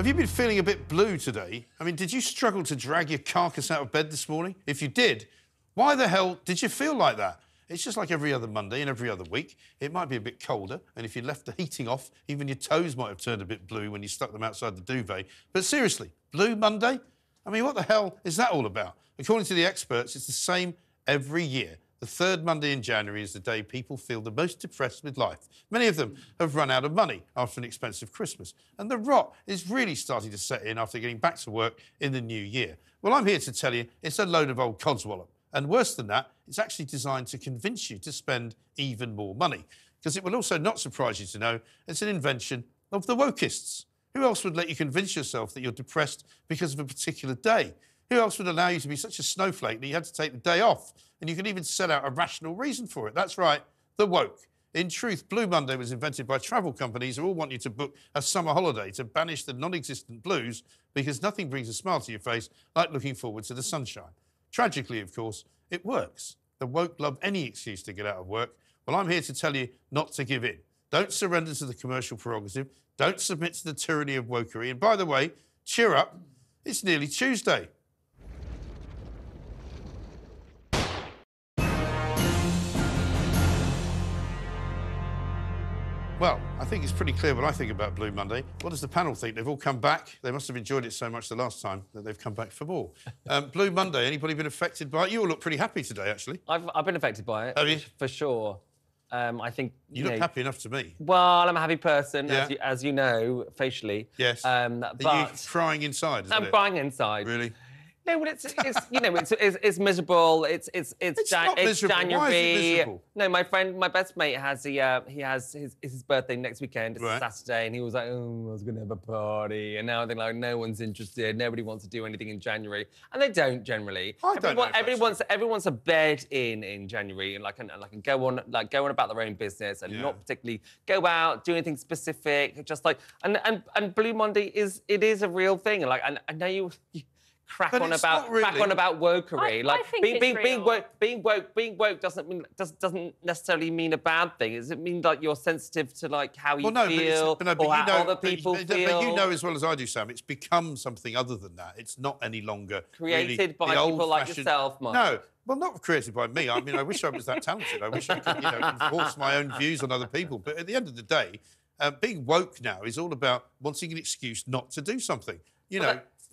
Have you been feeling a bit blue today? I mean, did you struggle to drag your carcass out of bed this morning? If you did, why the hell did you feel like that? It's just like every other Monday and every other week. It might be a bit colder, and if you left the heating off, even your toes might have turned a bit blue when you stuck them outside the duvet. But seriously, Blue Monday? I mean, what the hell is that all about? According to the experts, it's the same every year. The third Monday in January is the day people feel the most depressed with life. Many of them have run out of money after an expensive Christmas, and the rot is really starting to set in after getting back to work in the new year. Well, I'm here to tell you it's a load of old codswallop. And worse than that, it's actually designed to convince you to spend even more money. Because it will also not surprise you to know it's an invention of the Woke-ists. Who else would let you convince yourself that you're depressed because of a particular day? Who else would allow you to be such a snowflake that you had to take the day off? And you can even set out a rational reason for it. That's right, the woke. In truth, Blue Monday was invented by travel companies who all want you to book a summer holiday to banish the non-existent blues, because nothing brings a smile to your face like looking forward to the sunshine. Tragically, of course, it works. The woke love any excuse to get out of work. Well, I'm here to tell you not to give in. Don't surrender to the commercial prerogative. Don't submit to the tyranny of wokery. And by the way, cheer up, it's nearly Tuesday. Well, I think it's pretty clear what I think about Blue Monday. What does the panel think? They've all come back. They must have enjoyed it so much the last time that they've come back for more. Blue Monday, anybody been affected by it? You all look pretty happy today, actually. I've been affected by it. Have you? For sure. I think... You look happy enough to me. Well, I'm a happy person, yeah. as you know, facially. Yes. Are you crying inside, I'm crying inside. Really? No, well, it's you know, it's miserable. It's not miserable. January. Why is it miserable? No, my best mate has his birthday next weekend. It's Saturday, and he was like, oh, I was going to have a party, and now I think like no one's interested. Nobody wants to do anything in January, and they don't generally. Everyone's a bed in January, and go on about their own business, and not particularly go out, do anything specific. Just like and Blue Monday is a real thing. And like I know you crack on about wokery. Being woke doesn't necessarily mean a bad thing. Does it mean like you're sensitive to like how you feel or how other people feel? But you know as well as I do, Sam, it's become something other than that. It's not any longer created by people like yourself, Mark. No. Well, not created by me. I mean, I wish I was that talented. I wish I could, enforce my own views on other people. But at the end of the day, being woke now is all about wanting an excuse not to do something.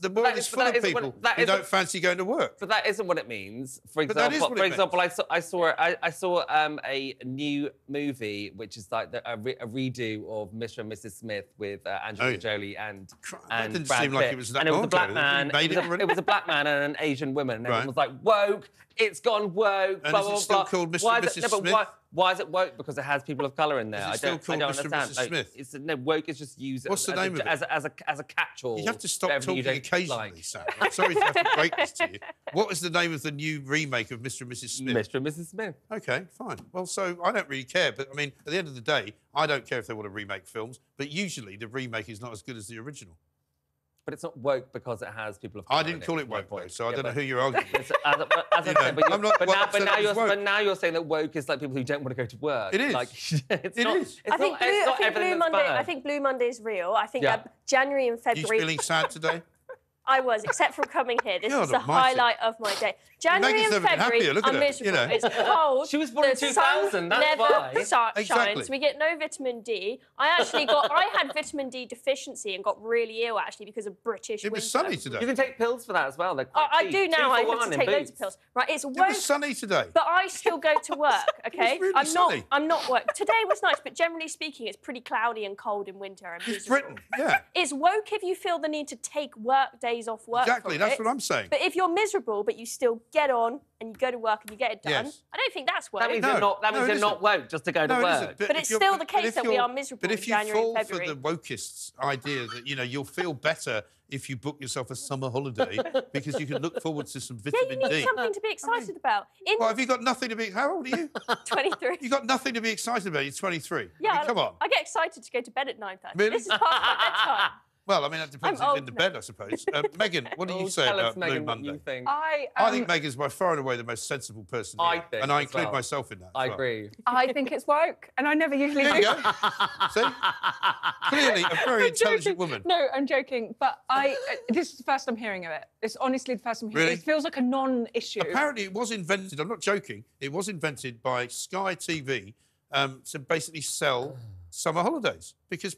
The world is full of people who don't fancy going to work. But that isn't what it means. For example, I saw a new movie which is like a redo of Mr. and Mrs. Smith with Angelina Jolie and that didn't Brad seem Pitt. like it was that and it was a black man. It was a black man and an Asian woman, and everyone was like, woke. It's gone woke. And blah, is it blah, still blah. called Mr. and Mrs. Smith? Why is it woke? Because it has people of colour in there. Is it still called Mr. and Mrs. Smith? No, woke is just used as a catch-all. You have to stop talking occasionally, Sam. I'm sorry to have to break this to you. What is the name of the new remake of Mr. and Mrs. Smith? Mr. and Mrs. Smith. OK, fine. Well, so I don't really care. But, I mean, at the end of the day, I don't care if they want to remake films. But usually the remake is not as good as the original. But it's not woke because it has people of colour. I didn't call it woke, though, so I don't know who you're arguing with. As I said, but now you're saying that woke is like people who don't want to go to work. It is. Like, I think Blue Monday is real. I think January and February... You feeling sad today? I was, except from coming here. This is the highlight of my day. January and February are miserable. It's cold. She was born in 2000, that's why. The sun never shines. Exactly. We get no vitamin D. I had vitamin D deficiency and got really ill, actually, because of British winter. It was sunny today. You can take pills for that as well. I do now. I have to take loads of pills. Right, it's woke. It was sunny today. But I still go to work, OK? It was really sunny. I'm not work. Today was nice, but generally speaking, it's pretty cloudy and cold in winter. And it's Britain, yeah. It's woke if you feel the need to take work days off work. Exactly, that's what I'm saying. But if you're miserable, but you still get on and you go to work and you get it done, I don't think that's woke. That means you're not woke just to go to work. But it's still the case that we are miserable in January and February. But if you fall for the Woke-ists' idea that, you'll feel better if you book yourself a summer holiday because you can look forward to some vitamin D. You need something to be excited about. Well, have you got nothing to be... How old are you? 23. You've got nothing to be excited about. You're 23. Yeah, I mean, come on. I get excited to go to bed at 9:30. Really? This is past my bedtime. Well, I mean, that depends who's in the bed, I suppose. Megan, what do you say about Blue Monday? What you think. I think Megan's by far and away the most sensible person here. And I include myself in that. I agree. I think it's woke, and I never usually There you go. See? Clearly a very intelligent woman. No, I'm joking, but this is the first I'm hearing of it. It's honestly the first I'm hearing. Really? It feels like a non-issue. Apparently it was invented, I'm not joking, it was invented by Sky TV to basically sell summer holidays, because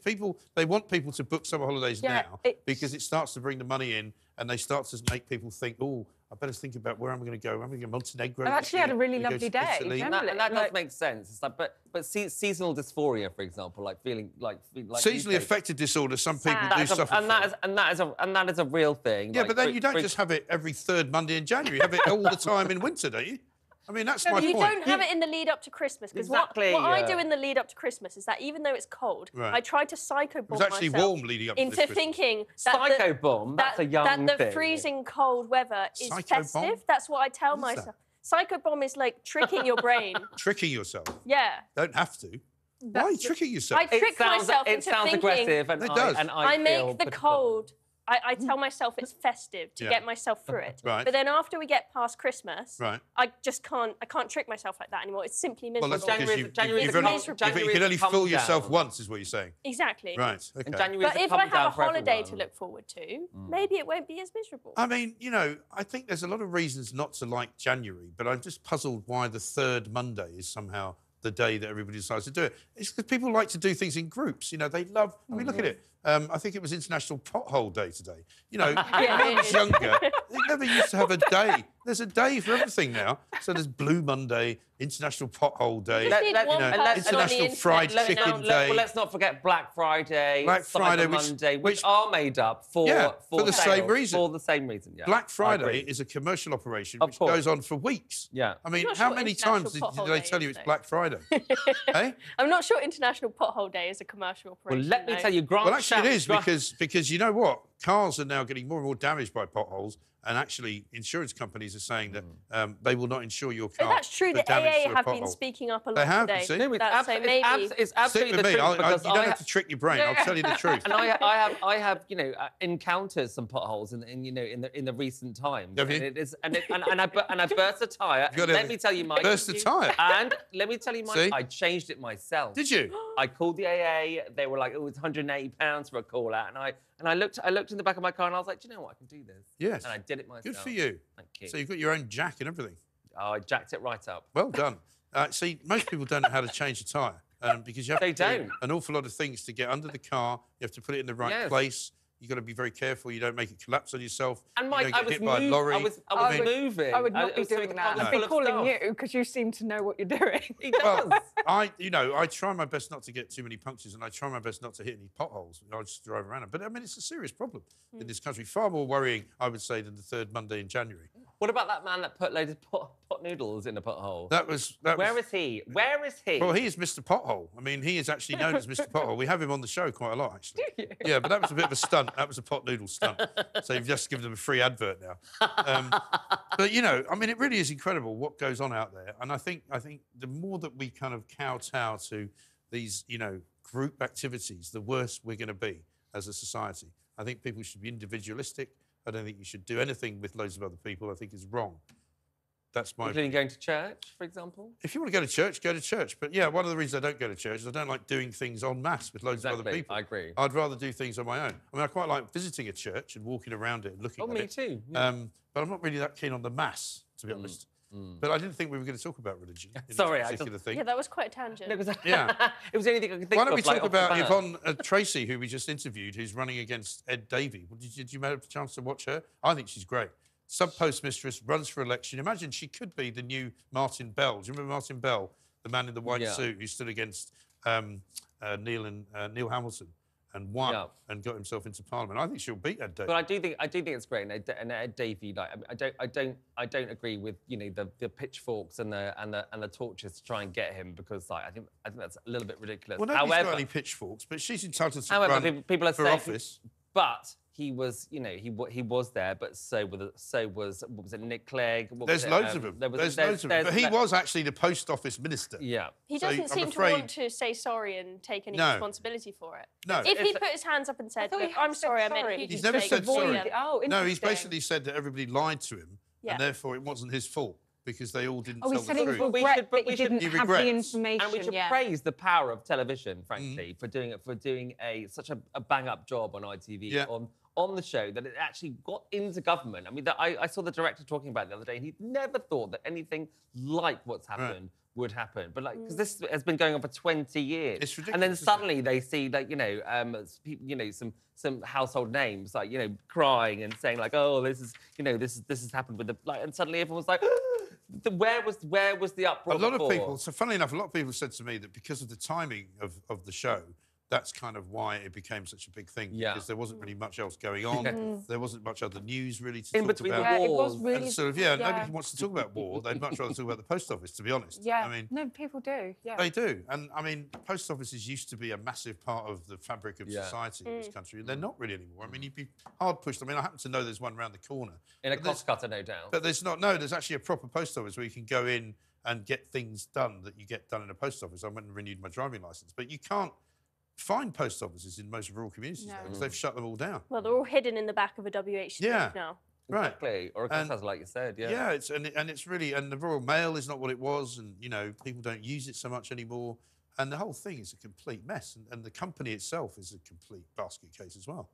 they want people to book summer holidays now because it starts to bring the money in, and they start to make people think, oh, I better think about where I'm going to go. I'm going to go Montenegro. I've actually had a really lovely day. And that does make sense. It's like, but seasonal dysphoria, for example, like feeling like seasonally affected disorder. Some people do suffer and that is a real thing. Yeah, like, but then you don't just have it every third Monday in January. You have it all the time in winter, don't you? I mean, that's my point. You don't have it in the lead up to Christmas, because what I do in the lead up to Christmas is that even though it's cold, I try to psycho-bomb myself. It's actually warm leading up to into thinking that psycho-bomb. That's a young thing. That the freezing cold weather is festive. That's what I tell myself. Psycho-bomb is like tricking your brain. Tricking yourself. Yeah. Don't have to. Why are you tricking yourself? I trick myself into thinking. It sounds aggressive, and it does. I make the cold. I tell myself it's festive to get myself through it. Right. But then after we get past Christmas, right. I can't trick myself like that anymore. It's simply miserable. Well, that's because you can only fool yourself once, is what you're saying. Exactly. Right, okay. But if I have a holiday to look forward to, maybe it won't be as miserable. I mean, you know, I think there's a lot of reasons not to like January, but I'm just puzzled why the third Monday is somehow the day that everybody decides to do it. It's because people like to do things in groups. You know, they love... I mean, look at it. I think it was International Pothole Day today. You know, when I was younger, they never used to have a day. There's a day for everything now. So there's Blue Monday, International Pothole Day, International Fried Chicken Day. Well, let's not forget Black Friday, Cyber Monday, which are made up for the same reason. For the same reason, yeah. Black Friday is a commercial operation which goes on for weeks. Yeah. I mean, how many times did they tell you it's Black Friday? Hey? I'm not sure International Pothole Day is a commercial operation. Well, let me tell you, Grant. Well, actually, it is because you know what? Cars are now getting more and more damaged by potholes, and actually, insurance companies are saying that they will not insure your car. But that's true. The AA have been speaking up a lot today. See? It's absolutely the truth. You don't have to trick your brain. I'll tell you the truth. And I have encountered some potholes in the recent times. Have you? And I burst a tyre. Let me tell you, Mike. Burst a tyre. And let me tell you, Mike, I changed it myself. Did you? I called the AA. They were like, "Oh, it's £180 for a call out," and I looked in the back of my car and I was like, "Do you know what? I can do this." Yes. And I did it myself. Good for you. Thank you. So you've got your own jack and everything. Oh, I jacked it right up. Well done. See, most people don't know how to change a tyre because you have to do an awful lot of things to get under the car. You have to put it in the right place. You've got to be very careful you don't make it collapse on yourself. And Mike, I was moving. I would not be doing that. I'd be calling you because you seem to know what you're doing. He does. Well, I try my best not to get too many punctures, and I try my best not to hit any potholes. I just drive around them. But I mean, it's a serious problem in this country. Far more worrying, I would say, than the third Monday in January. What about that man that put loads of pot noodles in a pothole? Where is he? Where is he? Well, he is Mr. Pothole. I mean, he is actually known as Mr. Pothole. We have him on the show quite a lot, actually. Do you? Yeah, but that was a bit of a stunt. That was a pot noodle stunt. So you've just given them a free advert now. But you know, I mean, it really is incredible what goes on out there. And I think the more that we kind of kowtow to these, group activities, the worse we're going to be as a society. I think people should be individualistic. I don't think you should do anything with loads of other people. I think is wrong. That's my opinion. Including going to church, for example? If you want to go to church, go to church. But yeah, one of the reasons I don't go to church is I don't like doing things en masse with loads of other people. I agree. I'd rather do things on my own. I mean, I quite like visiting a church and walking around it and looking at it. Oh, me too. Yeah. But I'm not really that keen on the mass, to be honest. But I didn't think we were going to talk about religion. Sorry, particular thing. Yeah, that was quite a tangent. It was the only thing I could think of. Why don't we talk about Yvonne Tracy, who we just interviewed, who's running against Ed Davey? Did you have a chance to watch her? I think she's great. Sub-postmistress, runs for election. Imagine she could be the new Martin Bell. Do you remember Martin Bell, the man in the white suit who stood against Neil Hamilton and won and got himself into Parliament? I think she'll beat Ed Davey. But I do think it's great. And Ed Davey, I don't agree with the pitchforks and the torches to try and get him, because I think that's a little bit ridiculous. Well, nobody's got any pitchforks, but she's entitled to run people are for saying, office. But he was, you know, he was there, but so was what was it, Nick Clegg? There's loads of them. There's loads of them. But he was actually the post office minister. Yeah. He doesn't seem to want to say sorry and take any responsibility for it. No. If he put his hands up and said, "Look, I'm sorry, I meant he's never said sorry. Oh, no, he's basically said that everybody lied to him, and therefore it wasn't his fault. Because they all didn't tell the truth. He said he didn't have the information. And we should praise the power of television, frankly, for doing such a bang-up job on ITV on the show that it actually got into government. I mean, I saw the director talking about it the other day, and he'd never thought that anything like what's happened would happen. But like, because this has been going on for 20 years. It's ridiculous. And then suddenly they see, like, some household names, like, crying and saying, like, oh, this has happened with the, like, and suddenly everyone's like, where was the uproar? A lot of people. So funnily enough, a lot of people said to me that because of the timing of the show, that's kind of why it became such a big thing. Yeah. Because there wasn't really much else going on. There wasn't much other news really to in talk between about. The wars. It was really, and sort of, nobody wants to talk about war. They'd much rather talk about the post office, to be honest. Yeah. I mean, no, people do. Yeah. They do. And I mean, post offices used to be a massive part of the fabric of society in this country. And they're not really anymore. I mean, you'd be hard pushed. I mean, I happen to know there's one around the corner. In a cost cutter, no doubt. But there's not. No, there's actually a proper post office where you can go in and get things done that you get done in a post office. I went and renewed my driving licence. But you can't find post offices in most rural communities now because they've shut them all down. Well, they're all hidden in the back of a WH now. Right. Exactly. Or a cost cutter, like you said, Yeah, it's really, and the Royal Mail is not what it was, and, people don't use it so much anymore. And the whole thing is a complete mess. And the company itself is a complete basket case as well.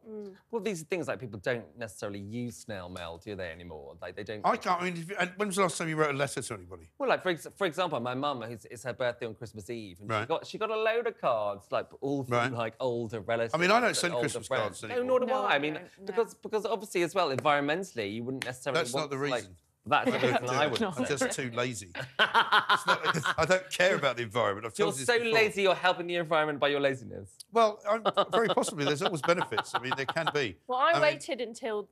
Well, these are things like people don't necessarily use snail mail, do they, anymore? Like, they don't... I can't... I mean, when was the last time you wrote a letter to anybody? Well, like, for example, my mum, it's her birthday on Christmas Eve, and she got a load of cards, like, all from, like, older relatives. I mean, I don't send Christmas cards anymore. No, nor do I. I mean, because obviously, as well, environmentally, you wouldn't necessarily That's not the reason. That's the reason I would. I'm just too lazy. I don't care about the environment. You're so lazy, you're helping the environment by your laziness. Well, very possibly. There's always benefits. I mean, there can be. Well, I waited until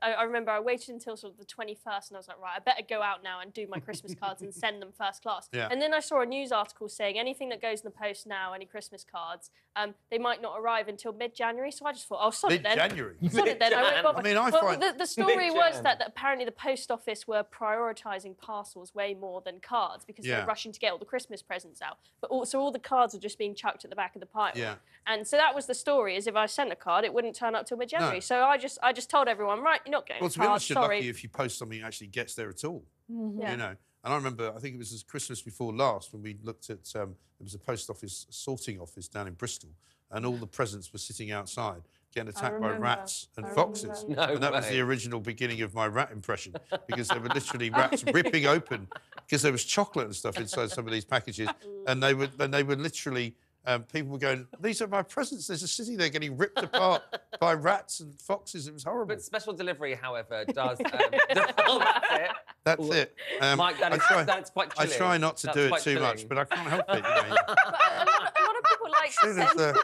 I remember I waited until sort of the 21st, and I was like, right, I better go out now and do my Christmas cards and send them first class. Yeah. And then I saw a news article saying anything that goes in the post now, any Christmas cards, they might not arrive until mid-January. So I just thought, sod it then. Mid-January? Sod it then. I mean, I find... The story was that apparently the post office were prioritising parcels way more than cards because they're rushing to get all the Christmas presents out. But also all the cards are just being chucked at the back of the pile. Yeah. And so that was the story, is if I sent a card, it wouldn't turn up till mid-January. No. So I just told everyone, right, you're not getting Well, a to be card, honest, you're sorry. lucky if you post something that actually gets there at all. Yeah. And I remember, I think it was Christmas before last when we looked at, there was a post office sorting office down in Bristol, and all the presents were sitting outside getting attacked by rats and foxes. And that was the original beginning of my rat impression, because there were literally rats ripping open, because there was chocolate and stuff inside some of these packages, and they were literally... people were going, these are my presents. There's a city there getting ripped apart by rats and foxes. It was horrible. But special delivery, however, does... that's it. That's it. Mike, that's quite chilling. I try not to do it too much, but I can't help it. But a lot of people like to send...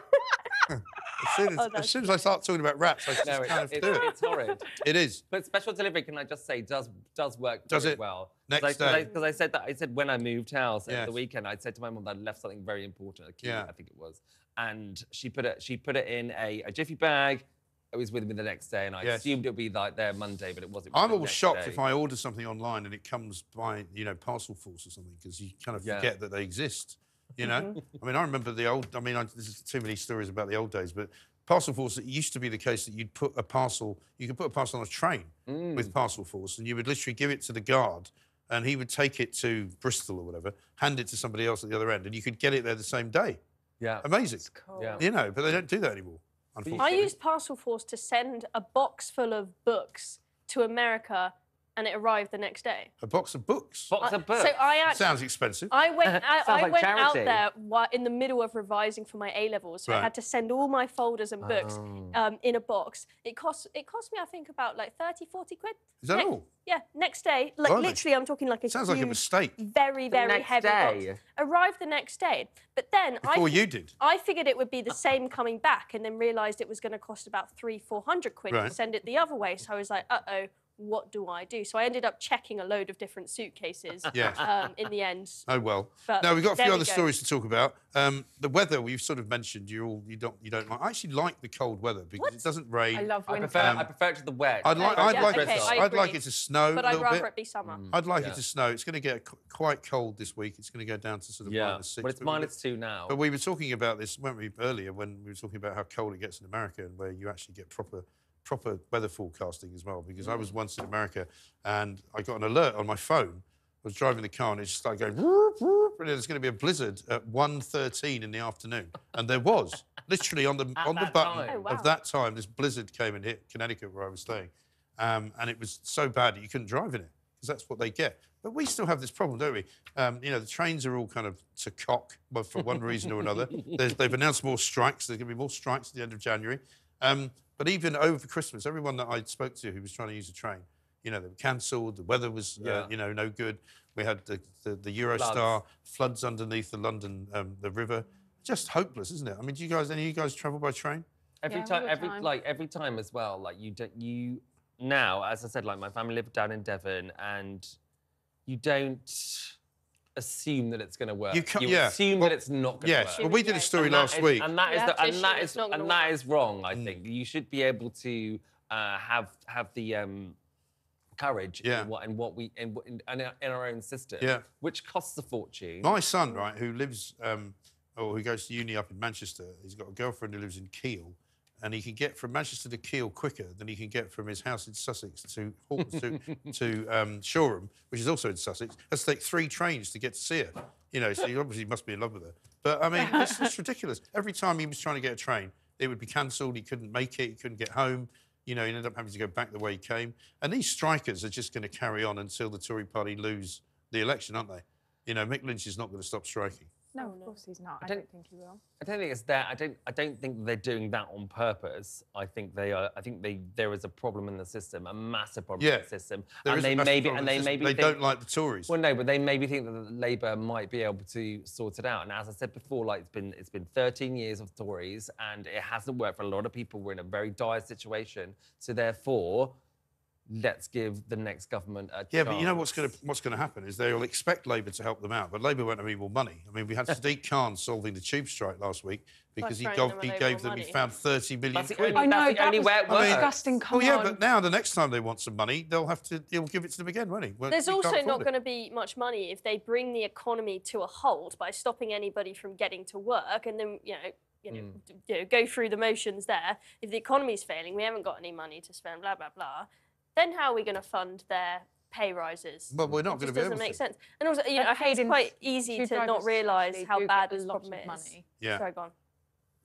As soon as I start talking about rats, I just kind of do it. It's horrid. It is. But special delivery, can I just say, does work very well. Next day. Because I said when I moved house at the weekend, I said to my mum that I'd left something very important, a key, I think it was, and she put it in a jiffy bag. It was with me the next day, and I assumed it would be like there Monday, but it wasn't. I'm always shocked if I order something online and it comes by, Parcel Force or something, because you kind of forget that they exist. I mean, I remember the old... I mean, there's too many stories about the old days, but Parcel Force, it used to be the case that you'd put a parcel... You could put a parcel on a train with Parcel Force, and you would literally give it to the guard, and he would take it to Bristol or whatever, hand it to somebody else at the other end, and you could get it there the same day. Yeah. Amazing. That's cool. Yeah. But they don't do that anymore, unfortunately. I used Parcel Force to send a box full of books to America, and it arrived the next day. A box of books? So I actually... Sounds expensive. I went out charity. there in the middle of revising for my A-levels, so I had to send all my folders and books in a box. It cost me, I think, about like 30, 40 quid. Is that all? Yeah, next day. Like, literally, I'm talking like a Sounds like a mistake. Very, very heavy box. Arrived the next day. But then... Before you did? I figured it would be the same coming back, and then realised it was going to cost about 300-400 quid to send it the other way. So I was like, uh-oh, what do I do? So I ended up checking a load of different suitcases in the end. Oh, well. But now, we've got a few other stories to talk about. The weather, we've sort of mentioned, you don't like. I actually like the cold weather because it doesn't rain. I love winter. I prefer it to the wet. I'd like it to snow but a little I'd rather bit. it be summer. I'd like it to snow. It's going to get quite cold this week. It's going to go down to sort of -6. But it's -2 now. But we were talking about this, weren't we, earlier, when we were talking about how cold it gets in America and where you actually get proper weather forecasting as well, because I was once in America and I got an alert on my phone. I was driving the car and it just started going, whoop, whoop, and there's going to be a blizzard at 1:13 in the afternoon. And there was, literally on the button of that time, this blizzard came and hit Connecticut where I was staying. And it was so bad that you couldn't drive in it, because that's what they get. But we still have this problem, don't we? You know, the trains are all kind of to cock for one reason or another. They've announced more strikes. There's going to be more strikes at the end of January. But even over Christmas, everyone that I spoke to who was trying to use a train, you know, they were cancelled. The weather was, you know, no good. We had the Eurostar floods underneath the London the river. Just hopeless, isn't it? I mean, do you guys, any of you guys travel by train? Every time as well. Like you now, as I said, like my family live down in Devon, and you don't assume that it's going to work. You assume that it's not going to work. Well, we did a story last week, and that is wrong. I think you should be able to have the courage in our own system, which costs a fortune. My son, right, who lives who goes to uni up in Manchester, he's got a girlfriend who lives in Kiel. And he can get from Manchester to Kiel quicker than he can get from his house in Sussex to Shoreham, which is also in Sussex. Has to take 3 trains to get to see her. You know, so he obviously must be in love with her. But, I mean, it's ridiculous. Every time he was trying to get a train, it would be cancelled. He couldn't make it. He couldn't get home. You know, he ended up having to go back the way he came. And these strikers are just going to carry on until the Tory party lose the election, aren't they? You know, Mick Lynch is not going to stop striking. No, of course he's not. I don't think he will. I don't think it's that. I don't think they're doing that on purpose. I think they are. I think there is a problem in the system, a massive problem in the system, and they don't like the Tories. Well, no, but they maybe think that Labour might be able to sort it out. And as I said before, like it's been 13 years of Tories, and it hasn't worked for a lot of people. We're in a very dire situation, so therefore, let's give the next government a chance. Yeah, but you know what's going to happen is they'll expect Labour to help them out, but Labour won't have any more money. I mean, we had Sadiq Khan solving the tube strike last week because he found 30 million quid. I know, that's the only way it works. Disgusting. Well, yeah, but now the next time they want some money, he'll give it to them again, won't he? Well, there's also not going to be much money if they bring the economy to a halt by stopping anybody from getting to work, and then go through the motions there. If the economy's failing, we haven't got any money to spend, blah blah blah. Then how are we going to fund their pay rises? Well, we're not going to be able to. It doesn't make sense. And also, you know, I think it's quite easy to not realise how bad this problem is. Money. Yeah. Sorry, go on.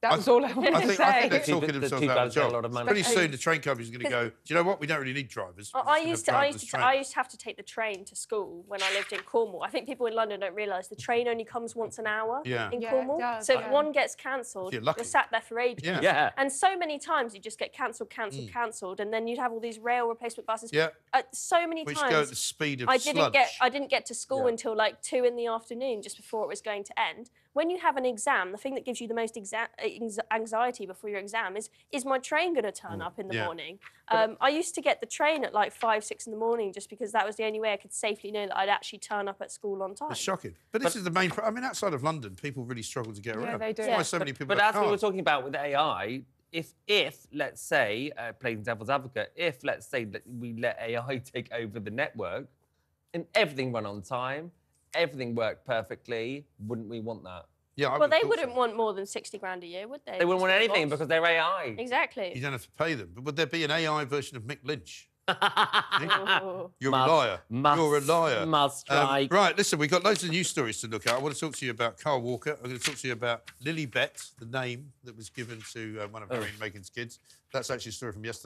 That was all I wanted to say. I think they're talking themselves out of the job. A lot of money. Pretty soon, the train company's going to go, do you know what? We don't really need drivers. I used to have to take the train to school when I lived in Cornwall. I think people in London don't realise the train only comes once an hour in Cornwall. So if one gets cancelled, you're sat there for ages. Yeah. And so many times you just get cancelled, and then you'd have all these rail replacement buses. Yeah. So many times. Which go at the speed of I sludge. didn't get to school until like 2 in the afternoon, just before it was going to end. When you have an exam, the thing that gives you the most anxiety before your exam is my train going to turn up in the morning? I used to get the train at like 5, 6 in the morning just because that was the only way I could safely know that I'd actually turn up at school on time. It's shocking. But this is the main problem. I mean, outside of London, people really struggle to get around. Yeah, they do. That's why so many people But as we were talking about with AI, if let's say, playing devil's advocate, if let's say that we let AI take over the network and everything run on time, everything worked perfectly, wouldn't we want that? Yeah, well, they wouldn't want more than 60 grand a year, would they? They wouldn't want anything because they're AI. Exactly. You don't have to pay them. But would there be an AI version of Mick Lynch? You're a liar. You're a liar. Must strike. Right, listen, we've got loads of news stories to look at. I want to talk to you about Carl Walker. I'm going to talk to you about Lily Bett, the name that was given to one of Harry and Meghan's kids. That's actually a story from yesterday.